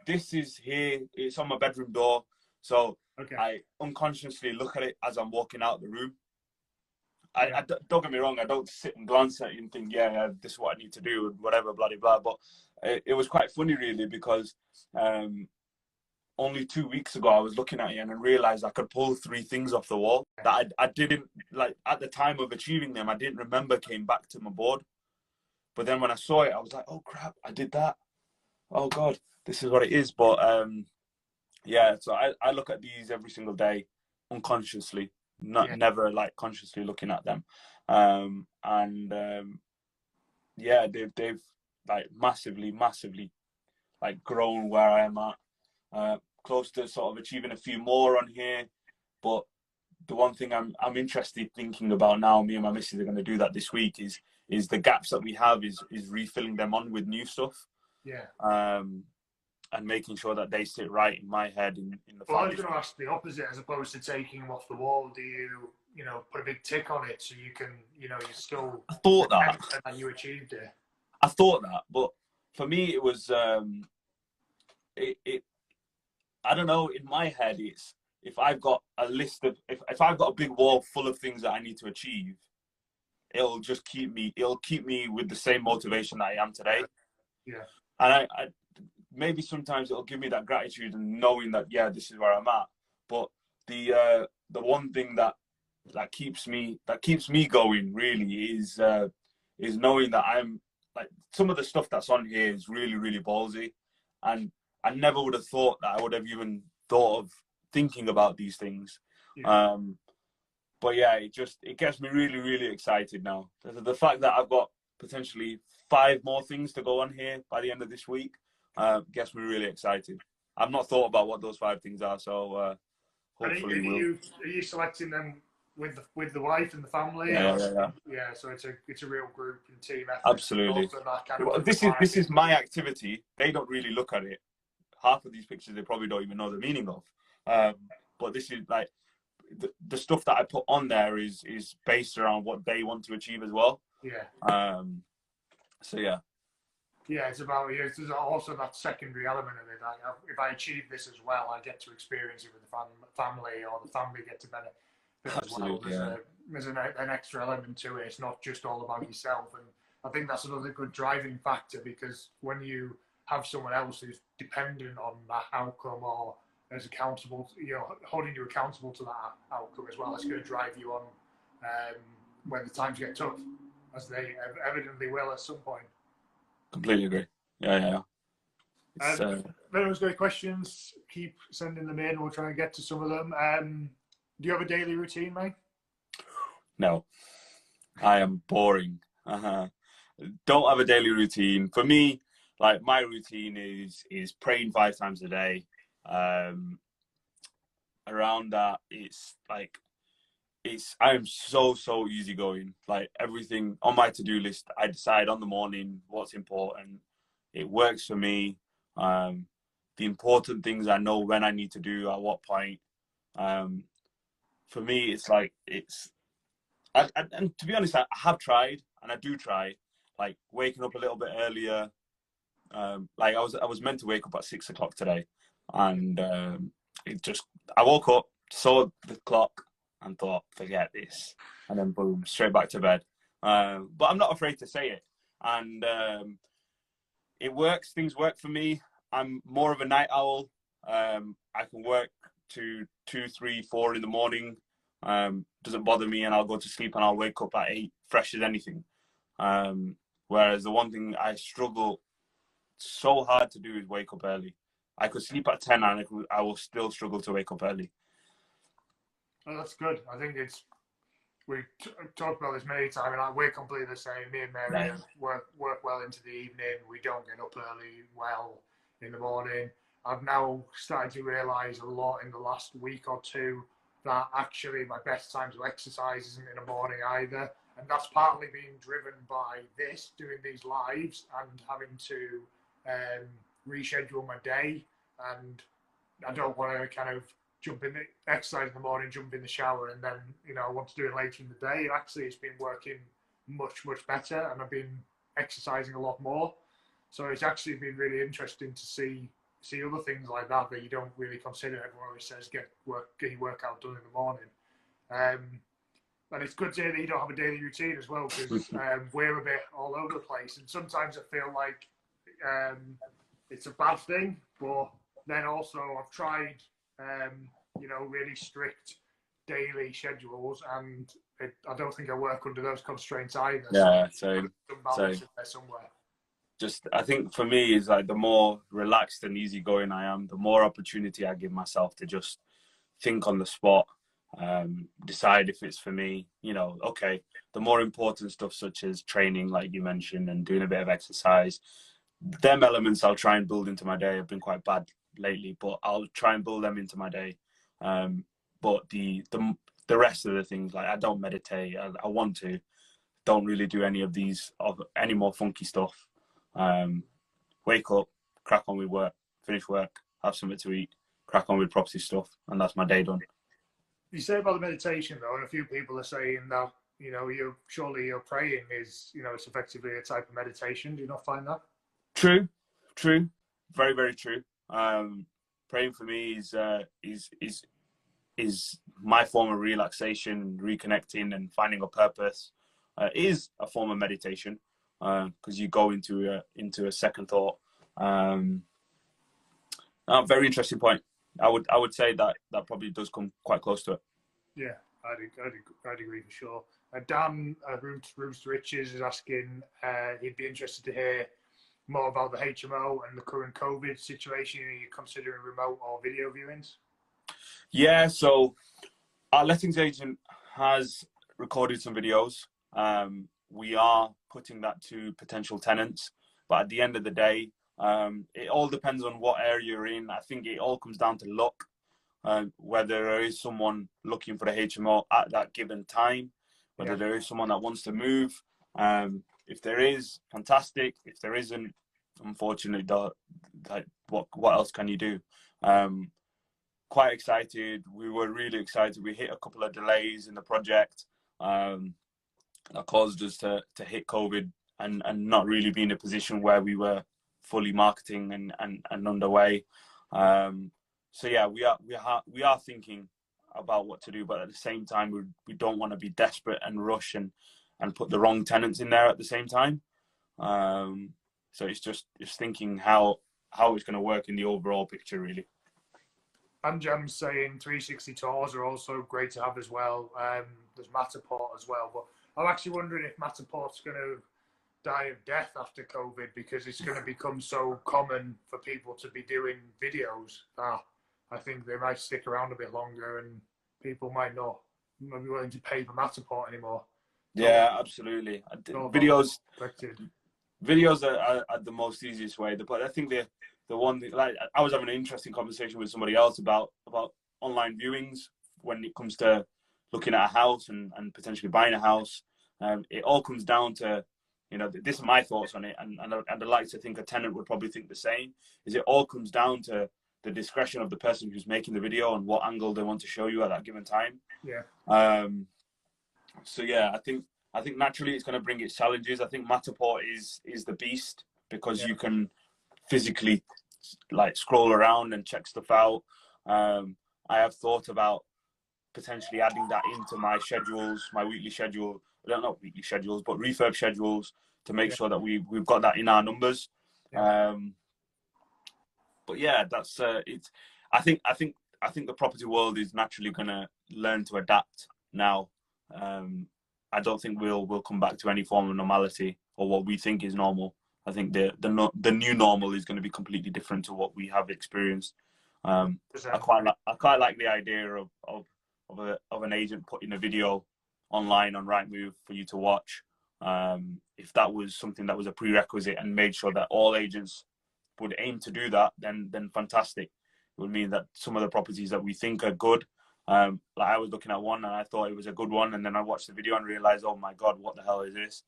S2: This is here. It's on my bedroom door, so okay. I unconsciously look at it as I'm walking out the room. I don't get me wrong. I don't sit and glance at it and think, yeah, this is what I need to do and whatever, blah blah. But it was quite funny, really, because only 2 weeks ago I was looking at it and I realized I could pull 3 things off the wall that I didn't, like, at the time of achieving them, I didn't remember came back to my board. But then when I saw it, I was like, oh crap, I did that. Oh God, this is what it is. But yeah, so I look at these every single day unconsciously, never like consciously looking at them. Yeah, they've like massively like grown where I am at. Close to sort of achieving a few more on here. But the one thing I'm interested thinking about now, me and my missus are going to do that this week, is the gaps that we have is refilling them on with new stuff. And making sure that they sit right in my head in the
S1: Well, I was going to ask the opposite. As opposed to taking them off the wall, do you put a big tick on it so you can, you still...
S2: I thought that.
S1: And you achieved it.
S2: I thought that, but for me it was I don't know, in my head it's, if I've got a list of, if I've got a big wall full of things that I need to achieve, it'll keep me with the same motivation that I am today. And I maybe sometimes it'll give me that gratitude and knowing that, yeah, this is where I'm at. But the one thing that keeps me going really is knowing that I'm, like, some of the stuff that's on here is really, really ballsy, and I never would have thought that I would have even thought of thinking about these things. but yeah, it gets me really, really excited now. The fact that I've got potentially 5 more things to go on here by the end of this week gets me really excited. I've not thought about what those 5 things are, so hopefully we'll.
S1: Are you selecting them with the wife and the family?
S2: Yeah,
S1: Or,
S2: yeah, yeah.
S1: yeah. So it's a real group and team effort.
S2: Absolutely.
S1: Also that kind
S2: Well,
S1: of
S2: this is my activity. They don't really look at it. Half of these pictures they probably don't even know the meaning of. But this is like the stuff that I put on there is based around what they want to achieve as well.
S1: Yeah.
S2: So yeah.
S1: Yeah, it's about there's also that secondary element of it. Like, if I achieve this as well, I get to experience it with the family, or the family get to benefit as well. There's an extra element to it. It's not just all about yourself, and I think that's another good driving factor, because when you have someone else who's dependent on that outcome, or is accountable, holding you accountable to that outcome as well, it's going to drive you on when the times get tough, as they evidently will at some point.
S2: Completely agree. Yeah.
S1: If anyone's got questions, keep sending them in. We'll try and get to some of them. Do you have a daily routine, mate?
S2: No, I am boring. Don't have a daily routine. For me, like my routine is praying 5 times a day. Around that, I am so easygoing. Like everything on my to-do list, I decide on the morning what's important. It works for me. The important things I know when I need to do at what point. For me, and to be honest, I have tried, and I do try, like waking up a little bit earlier. Like I was meant to wake up at 6 o'clock today, and I woke up, saw the clock, and thought, forget this, and then boom, straight back to bed. But I'm not afraid to say it, and it works. Things work for me. I'm more of a night owl. I can work to 2, 3, 4 in the morning. Doesn't bother me, and I'll go to sleep and I'll wake up at 8, fresh as anything. Whereas the one thing I struggle so hard to do is wake up early. I could sleep at 10 and I will still struggle to wake up early.
S1: Well, that's good. I think we've talked about this many times, and we're completely the same. Me and Mary work well into the evening. We don't get up early well in the morning. I've now started to realise a lot in the last week or two that actually my best time to exercise isn't in the morning either. And that's partly being driven by doing these lives and having to reschedule my day. And I don't want to kind of exercise in the morning, jump in the shower, and then, I want to do it later in the day. Actually, it's been working much better, and I've been exercising a lot more. So it's actually been really interesting to see other things like that you don't really consider. Everyone always says get your workout done in the morning. And it's good to hear that you don't have a daily routine as well, because we're a bit all over the place, and sometimes I feel like it's a bad thing, but then also I've tried really strict daily schedules, and I don't think I work under those constraints either.
S2: Yeah,
S1: so some balance in there somewhere.
S2: I think for me is like the more relaxed and easygoing I am, the more opportunity I give myself to just think on the spot, decide if it's for me. Okay, the more important stuff such as training, like you mentioned, and doing a bit of exercise, them elements I'll try and build into my day. I've been quite bad lately, but I'll try and build them into my day. But the rest of the things, like I don't meditate, I want to, don't really do any more funky stuff. Wake up, crack on with work, finish work, have something to eat, crack on with property stuff, and that's my day done.
S1: You say about the meditation though, and a few people are saying that surely your praying is it's effectively a type of meditation. Do you not find that?
S2: True, very, very true. Praying for me is my form of relaxation, reconnecting, and finding a purpose. Is a form of meditation, because you go into a second thought. Very interesting point. I would say that probably does come quite close to it.
S1: Yeah, I'd agree for sure. Dan, Rooms to Riches, is asking, he'd be interested to hear more about the HMO and the current COVID situation. Are you considering remote or video viewings?
S2: Yeah, so our lettings agent has recorded some videos. We are putting that to potential tenants, but at the end of the day, it all depends on what area you're in. I think it all comes down to luck, whether there is someone looking for a HMO at that given time, whether there is someone that wants to move. If there is, fantastic. If there isn't, unfortunately, what else can you do? Quite excited. We were really excited. We hit a couple of delays in the project that caused us to hit COVID and not really be in a position where we were fully marketing and underway. So yeah, we are thinking about what to do, but at the same time, we don't want to be desperate and rush and put the wrong tenants in there at the same time. So it's just thinking how it's going to work in the overall picture, really.
S1: And Jam's saying 360 tours are also great to have as well. There's Matterport as well, but I'm actually wondering if Matterport's going to die of death after COVID, because it's going to become so common for people to be doing videos that I think they might stick around a bit longer, and people might not be willing to pay for Matterport anymore.
S2: Yeah, absolutely. Videos are the most easiest way, but I think the one that, like, I was having an interesting conversation with somebody else about online viewings when it comes to looking at a house and potentially buying a house. It all comes down to, this are my thoughts on it, and I'd like to think a tenant would probably think the same, is it all comes down to the discretion of the person who's making the video and what angle they want to show you at that given time.
S1: Yeah.
S2: So yeah, I think naturally it's going to bring its challenges. I think Matterport is the beast, because you can physically like scroll around and check stuff out. I have thought about potentially adding that into my schedules, my weekly schedule. Not weekly schedules, but refurb schedules, to make sure that we've got that in our numbers. But yeah, that's it's. I think the property world is naturally going to learn to adapt now. I don't think we'll come back to any form of normality or what we think is normal. I think the new normal is going to be completely different to what we have experienced. I quite like the idea of an agent putting a video online on Rightmove for you to watch. If that was something that was a prerequisite and made sure that all agents would aim to do that, then fantastic. It would mean that some of the properties that we think are good, like I was looking at one and I thought it was a good one, and then I watched the video and realized, oh my God, what the hell is this?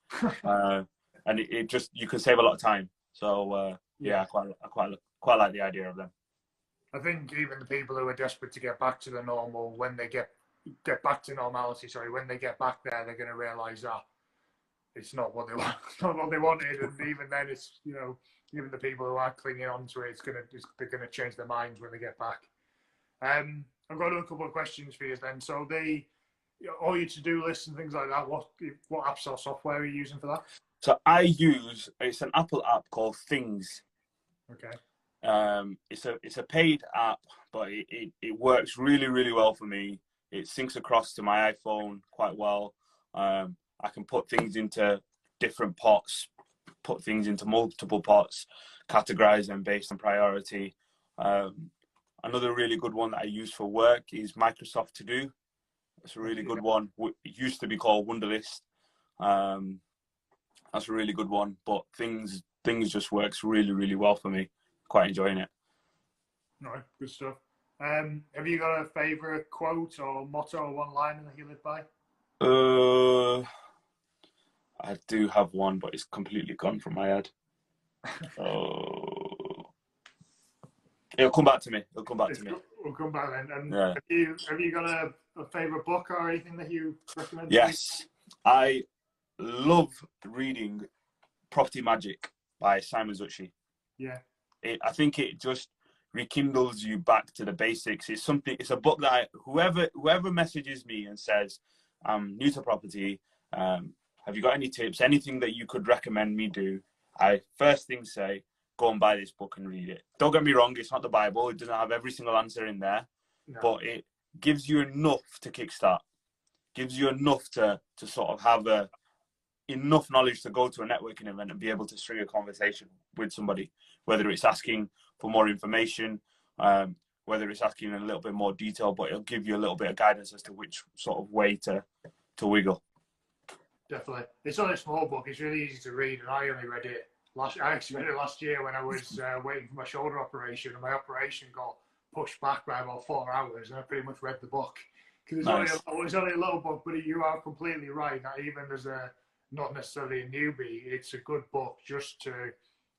S2: And it just, you can save a lot of time. So yeah, I quite like the idea of them.
S1: I think even the people who are desperate to get back to the normal, when they get back to normality, when they get back there, they're going to realize that it's not what they want, it's not what they wanted, and even then, it's, even the people who are clinging on to it, they're going to change their minds when they get back. I've got a couple of questions for you then. So all your to-do lists and things like that, what apps or software are you using for that?
S2: So it's an Apple app called Things.
S1: Okay.
S2: It's a paid app, but it works really, really well for me. It syncs across to my iPhone quite well. I can put things into different pots, put things into multiple pots, categorize them based on priority. Another really good one that I use for work is Microsoft To Do. It's a really good one. It used to be called Wunderlist. That's a really good one, but things just works really, really well for me. Quite enjoying it.
S1: No, good stuff. Have you got a favourite quote or motto or one-liner that you live by?
S2: I do have one, but it's completely gone from my head. It'll come back to me. We'll come back then.
S1: And have you got a favourite book or anything that you recommend?
S2: Yes, I love reading Property Magic by Simon Zutshi.
S1: Yeah.
S2: I think it just rekindles you back to the basics. It's a book that whoever messages me and says, I'm new to property, have you got any tips, anything that you could recommend me do? I first thing say, go and buy this book and read it. Don't get me wrong, it's not the Bible. It doesn't have every single answer in there, but it gives you enough to kickstart. Gives you enough to sort of have enough knowledge to go to a networking event and be able to string a conversation with somebody, whether it's asking for more information, whether it's asking in a little bit more detail, but it'll give you a little bit of guidance as to which sort of way to wiggle.
S1: Definitely. It's only a small book. It's really easy to read, and I only read it I actually read it last year when I was waiting for my shoulder operation, and my operation got pushed back by about 4 hours, and I pretty much read the book. Because it's only a little book, but you are completely right that even as not necessarily a newbie, it's a good book just to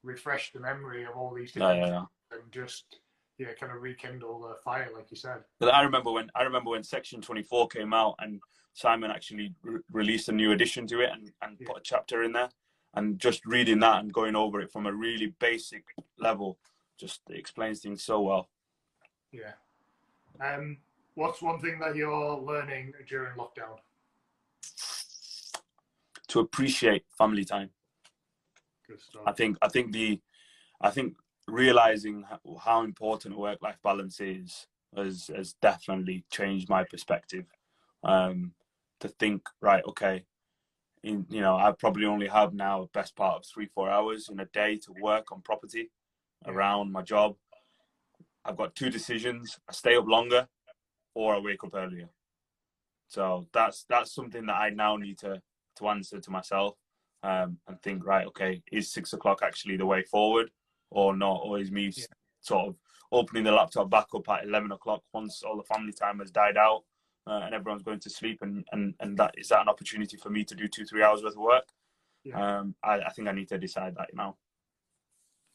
S1: refresh the memory of all these different things and just kind of rekindle the fire, like you said.
S2: But I remember when Section 24 came out, and Simon actually released a new addition to it and put a chapter in there, and just reading that and going over it from a really basic level just explains things so well.
S1: Yeah. What's one thing that you're learning during lockdown?
S2: To appreciate family time.
S1: Good stuff.
S2: I think realizing how important work-life balance is has definitely changed my perspective. To think, right, okay, I probably only have now best part of 3-4 hours in a day to work on property around my job. I've got 2 decisions: I stay up longer, or I wake up earlier. So that's something that I now need to answer to myself, and think, right, okay, is 6 o'clock actually the way forward or not? Or is me sort of opening the laptop back up at 11 o'clock once all the family time has died out and everyone's going to sleep, and that is that an opportunity for me to do 2-3 hours worth of work? I think I need to decide that now.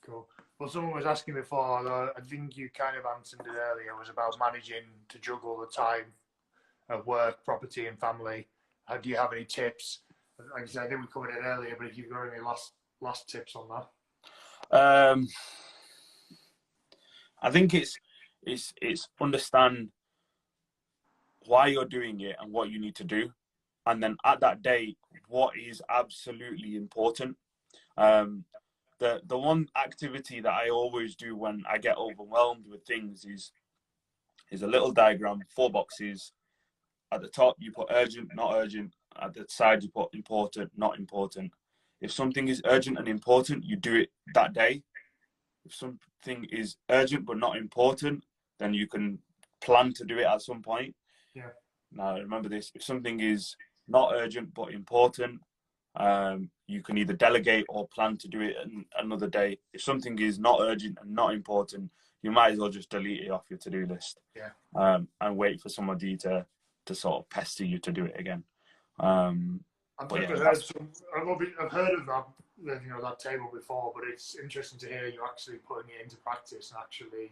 S1: Cool. Well, someone was asking before, I think you kind of answered it earlier, was about managing to juggle the time of work, property and family. Do you have any tips? Like I said, I think we covered it earlier, but if you've got any last tips on that?
S2: I think it's understand why you're doing it and what you need to do, and then at that day, what is absolutely important. The one activity that I always do when I get overwhelmed with things is a little diagram, 4 boxes. At the top, you put urgent, not urgent. At the side, you put important, not important. If something is urgent and important, you do it that day. If something is urgent but not important, then you can plan to do it at some point.
S1: Yeah.
S2: Now, remember this: if something is not urgent but important, you can either delegate or plan to do it another day. If something is not urgent and not important, you might as well just delete it off your to-do list.
S1: Yeah.
S2: And wait for somebody to sort of pester you to do it again.
S1: I've heard of that, that table before, but it's interesting to hear you actually putting it into practice and actually,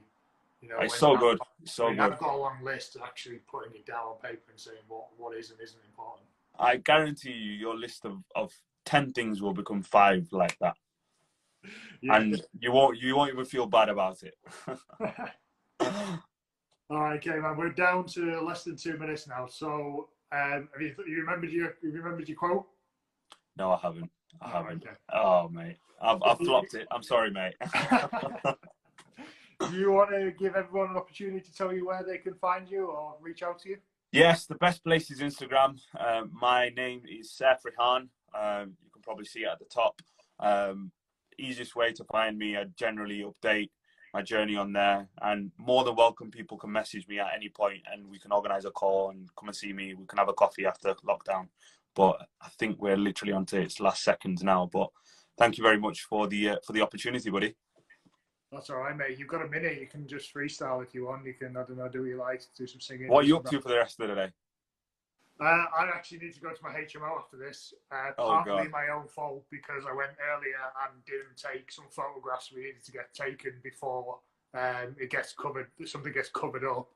S2: it's so good. So good.
S1: I've got a long list of actually putting it down on paper and saying what is and isn't important.
S2: I guarantee you, your list of 10 things will become 5 like that. Yeah. And you won't even feel bad about it.
S1: All right, okay, man. We're down to less than 2 minutes now. So, have you remembered your quote?
S2: No, I haven't. Okay. Oh, mate, I've flopped it. I'm sorry, mate.
S1: Do you want to give everyone an opportunity to tell you where they can find you or reach out to you?
S2: Yes, the best place is Instagram. My name is Saif Rehan. You can probably see it at the top. Easiest way to find me. I generally update my journey on there, and more than welcome, people can message me at any point and we can organize a call and come and see me. We can have a coffee after lockdown. But I think we're literally on to its last seconds now. But thank you very much for the opportunity, buddy.
S1: That's all right, mate. You've got a minute. You can just freestyle if you want. You can, I don't know, do what you like, do some singing.
S2: What are you up to for the rest of the day?
S1: I actually need to go to my HMO after this. Partly my own fault because I went earlier and didn't take some photographs we needed to get taken before it gets covered. Something gets covered up.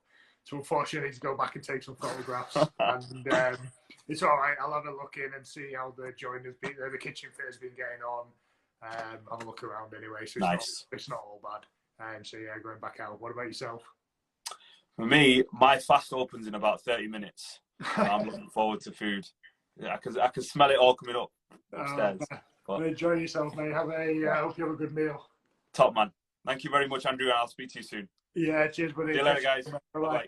S1: So unfortunately, I need to go back and take some photographs. And it's all right. I'll have a look in and see how the kitchen fit has been getting on. Have a look around anyway. So it's not all bad. So yeah, going back out. What about yourself?
S2: For me, my fast opens in about 30 minutes. I'm looking forward to food. Yeah, I can smell it all coming up upstairs.
S1: Enjoy yourself, mate. I hope you have a good meal.
S2: Top man. Thank you very much, Andrew, and I'll speak to you soon.
S1: Yeah, cheers, buddy.
S2: See you later, guys.
S1: Bye-bye.